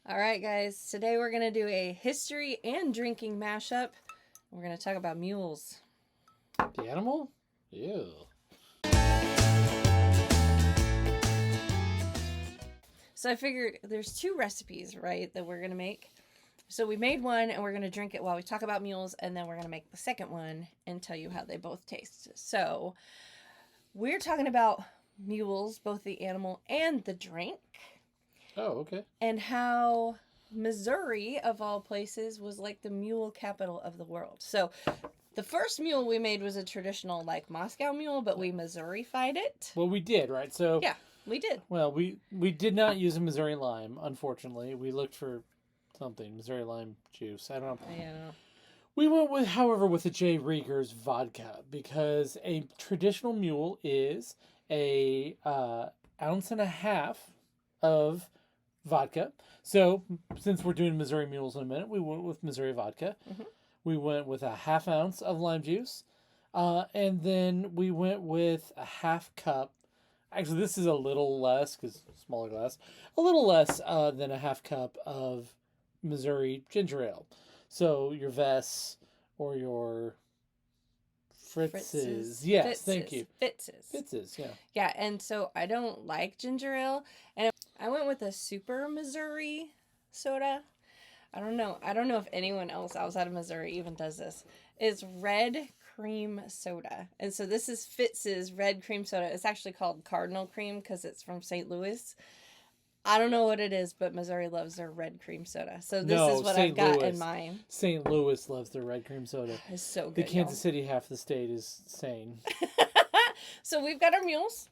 All right, guys. Today we're going to do a history and drinking mashup. We're going to talk about mules. The animal? Ew. So I figured there's two recipes, right, that we're going to make. So we made one and we're going to drink it while we talk about mules, and then we're going to make the second one and tell you how they both taste. So we're talking about mules, both the animal and the drink. Oh, okay. And how Missouri, of all places, was like the mule capital of the world. So the first mule we made was a traditional like Moscow mule, but we Missouri-fied it. Well, we did, right? So Yeah, we did. Well, we did not use a Missouri lime, unfortunately. We looked for something, Missouri lime juice. I don't know. Yeah. We went with, however, with a J. Rieger's vodka because a traditional mule is a ounce and a half of vodka. So since we're doing Missouri mules in a minute, we went with Missouri vodka. Mm-hmm. We went with a half ounce of lime juice, and then we went with a half cup. Actually, this is a little less because smaller glass. A little less than a half cup of Missouri ginger ale. So your Vess or your Fritz's. Yes, Fitz's. thank you. Fitz's, yeah. Yeah, and so I don't like ginger ale, and I went with a super Missouri soda. I don't know if anyone else outside of Missouri even does this. It's red cream soda. And so this is Fitz's red cream soda. It's actually called Cardinal Cream because it's from St. Louis. I don't know what it is, but Missouri loves their red cream soda. So this is what I've got in mine. St. Louis loves their red cream soda. It's so good. The Kansas City half of the state is sane. So we've got our mules.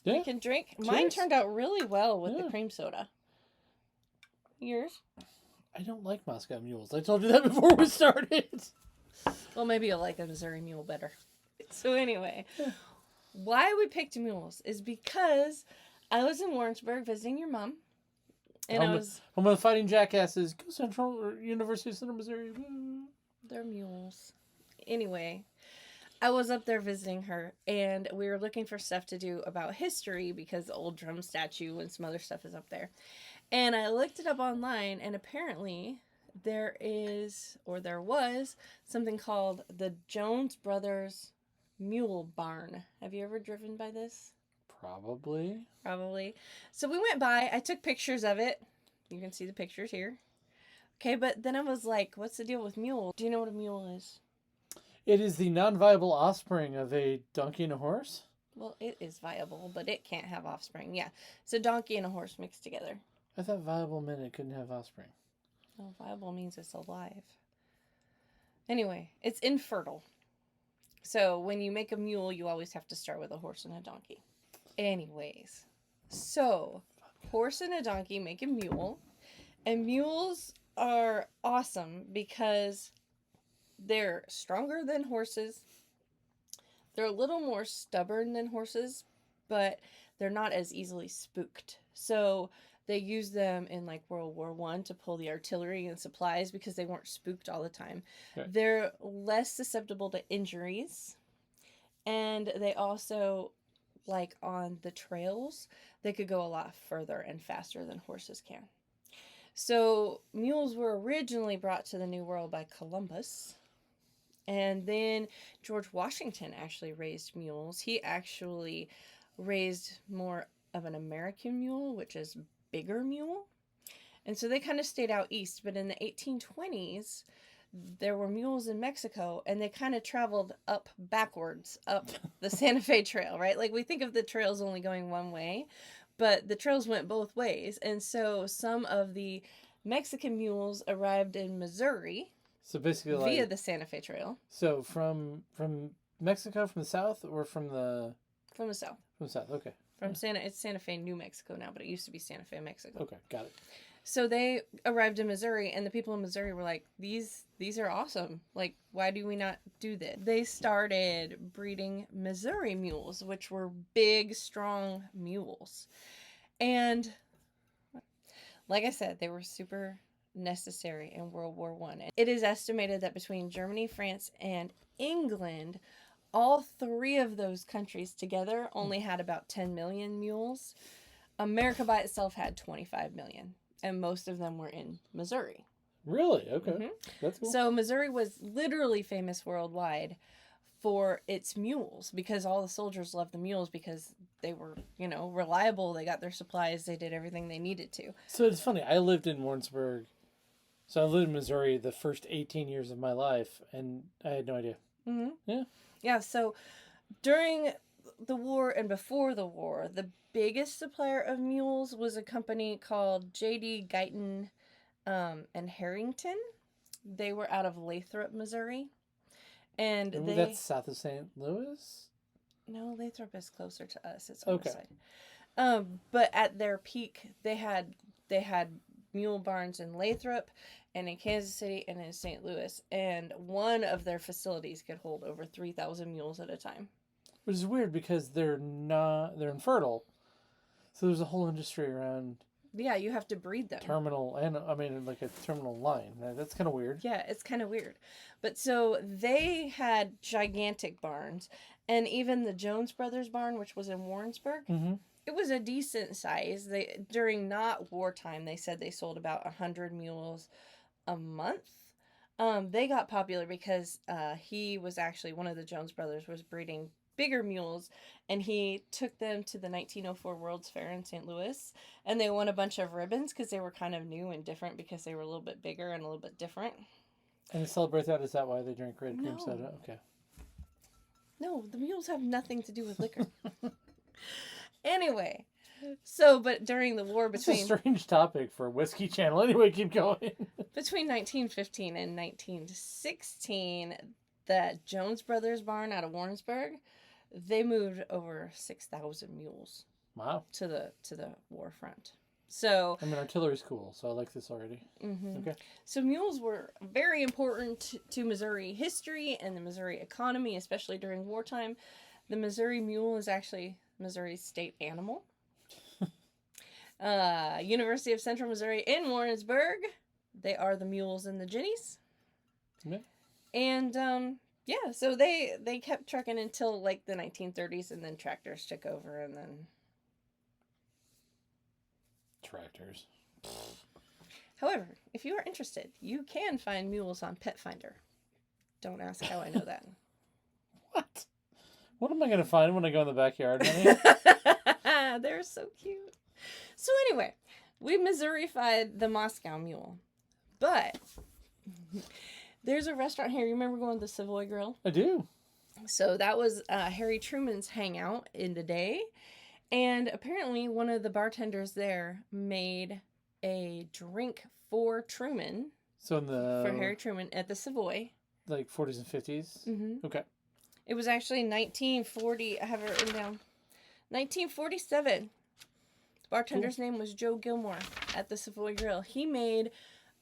Yeah. We can drink. Cheers. Mine turned out really well with the cream soda. Yours? I don't like Moscow mules. I told you that before we started. Well, maybe you'll like a Missouri mule better. So anyway, why we picked mules is because I was in Warrensburg visiting your mom. And home of the Fighting Jackasses. Go Central or University of Central Missouri. They're mules. Anyway, I was up there visiting her, and we were looking for stuff to do about history because the old drum statue and some other stuff is up there. And I looked it up online, and apparently there was something called the Jones Brothers Mule Barn. Have you ever driven by this? Probably. So we went by. I took pictures of it. You can see the pictures here. Okay, but then I was like, what's the deal with mule? Do you know what a mule is? It is the non-viable offspring of a donkey and a horse? Well, it is viable, but it can't have offspring. Yeah, it's a donkey and a horse mixed together. I thought viable meant it couldn't have offspring. No, viable means it's alive. Anyway, it's infertile. So when you make a mule, you always have to start with a horse and a donkey. Anyways, so horse and a donkey make a mule, and mules are awesome because they're stronger than horses. They're a little more stubborn than horses, but they're not as easily spooked. So they used them in like World War I to pull the artillery and supplies because they weren't spooked all the time. Okay. They're less susceptible to injuries, and they also, like on the trails, they could go a lot further and faster than horses can. So mules were originally brought to the New World by Columbus. And then George Washington actually raised mules. He actually raised more of an American mule, which is bigger mule. And so they kind of stayed out east. But in the 1820s, there were mules in Mexico, and they kind of traveled backwards up the Santa Fe Trail, right? Like we think of the trails only going one way, but the trails went both ways. And so some of the Mexican mules arrived in Missouri. So basically, via the Santa Fe Trail. So from Mexico, from the south, or from the south? From the south, okay. It's Santa Fe, New Mexico now, but it used to be Santa Fe, Mexico. Okay, got it. So they arrived in Missouri, and the people in Missouri were like, these are awesome. Like, why do we not do this? They started breeding Missouri mules, which were big, strong mules. And like I said, they were super necessary in World War I. It is estimated that between Germany, France, and England, all three of those countries together only had about 10 million mules. America by itself had 25 million. and most of them were in Missouri. Really? Okay. Mhm. That's cool. So Missouri was literally famous worldwide for its mules because all the soldiers loved the mules because they were, reliable. They got their supplies. They did everything they needed to. So it's funny. I lived in Warrensburg. So I lived in Missouri the first 18 years of my life, and I had no idea. Mm-hmm. Yeah. Yeah, so during the war and before the war, the biggest supplier of mules was a company called J.D. Guyton and Harrington. They were out of Lathrop, Missouri. And Maybe they... that's south of St. Louis? No, Lathrop is closer to us. It's on the Okay. side. But at their peak, they had mule barns in Lathrop and in Kansas City and in St. Louis. And one of their facilities could hold over 3,000 mules at a time. Which is weird because they're infertile. So there's a whole industry around Yeah, you have to breed them. terminal, and I mean, like a terminal line. That's kind of weird. Yeah, it's kind of weird. But so they had gigantic barns. And even the Jones Brothers barn, which was in Warrensburg, Mm-hmm. it was a decent size. During not wartime, they said they sold about 100 mules a month. They got popular because he was actually, one of the Jones brothers was breeding bigger mules, and he took them to the 1904 World's Fair in St. Louis, and they won a bunch of ribbons because they were kind of new and different because they were a little bit bigger and a little bit different. And to celebrate that, is that why they drink red cream No. soda? Okay. No, the mules have nothing to do with liquor. Anyway, so, but during the war It's a between strange topic for a whiskey channel. Anyway, keep going. between 1915 and 1916, that Jones Brothers barn out of Warrensburg, they moved over 6,000 mules Wow. to the war front. So, I mean, artillery's cool, so I like this already. mhm. Okay. So mules were very important to Missouri history and the Missouri economy, especially during wartime. The Missouri mule is actually Missouri's state animal. University of Central Missouri in Warrensburg, they are the mules and the jennies. Yeah. And yeah, so they kept trucking until like the 1930s, and then tractors took over, and then Tractors. however, if you are interested, you can find mules on Pet Finder. Don't ask how I know that. What? What am I going to find when I go in the backyard, honey? They're so cute. So anyway, we Missourified the Moscow Mule. But there's a restaurant here. You remember going to the Savoy Grill? I do. So that was Harry Truman's hangout in the day. And apparently one of the bartenders there made a drink for Truman. So in the... For Harry Truman at the Savoy. Like 40s and 50s? Mm-hmm. Okay. It was actually 1940. I have it written down. 1947. The bartender's name was Joe Gilmore at the Savoy Grill. He made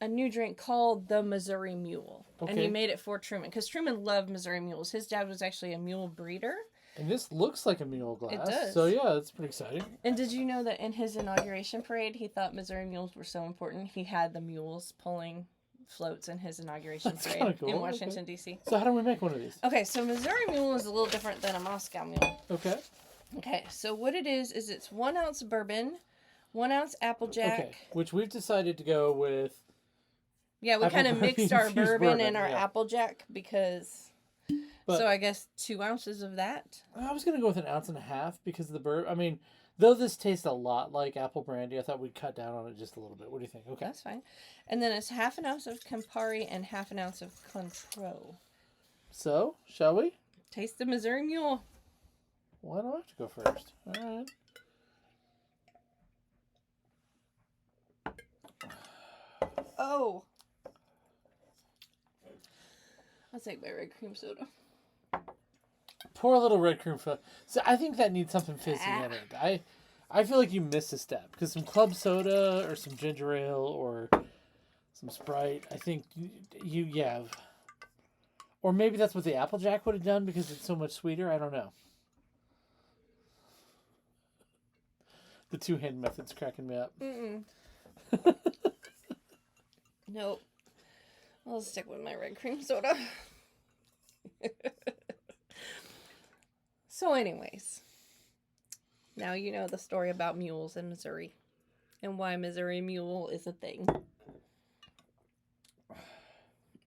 a new drink called the Missouri Mule. Okay. And he made it for Truman because Truman loved Missouri mules. His dad was actually a mule breeder. And this looks like a mule glass. It does. So yeah, that's pretty exciting. And did you know that in his inauguration parade, he thought Missouri mules were so important, he had the mules pulling floats in his inauguration That's parade kinda cool. in Washington, D.C. So how do we make one of these? Okay, so Missouri Mule is a little different than a Moscow Mule. Okay. Okay, so what it is it's 1 ounce bourbon, 1 ounce Applejack. Okay. Which we've decided to go with. Yeah, we kind of mixed our infused bourbon and our yeah. Applejack because... But- so I guess 2 ounces of that. I was going to go with 1.5 ounces because of the bourbon. I mean, though this tastes a lot like apple brandy, I thought we'd cut down on it just a little bit. What do you think? Okay. That's fine. And then it's 1/2 ounce of Campari and 1/2 ounce of Cointreau. So, shall we? Taste the Missouri Mule. Why do I have to go first? All right. Oh. I'll take my red cream soda. Pour a little red cream soda. So I think that needs something fizzy in it. I feel like you missed a step because some club soda or some ginger ale or some Sprite. I think you yeah. Or maybe that's what the Applejack would have done because it's so much sweeter. I don't know. The two-hand method's cracking me up. Mm-mm. Nope. I'll stick with my red cream soda. So anyways, now you know the story about mules in Missouri. and why Misery Mule is a thing.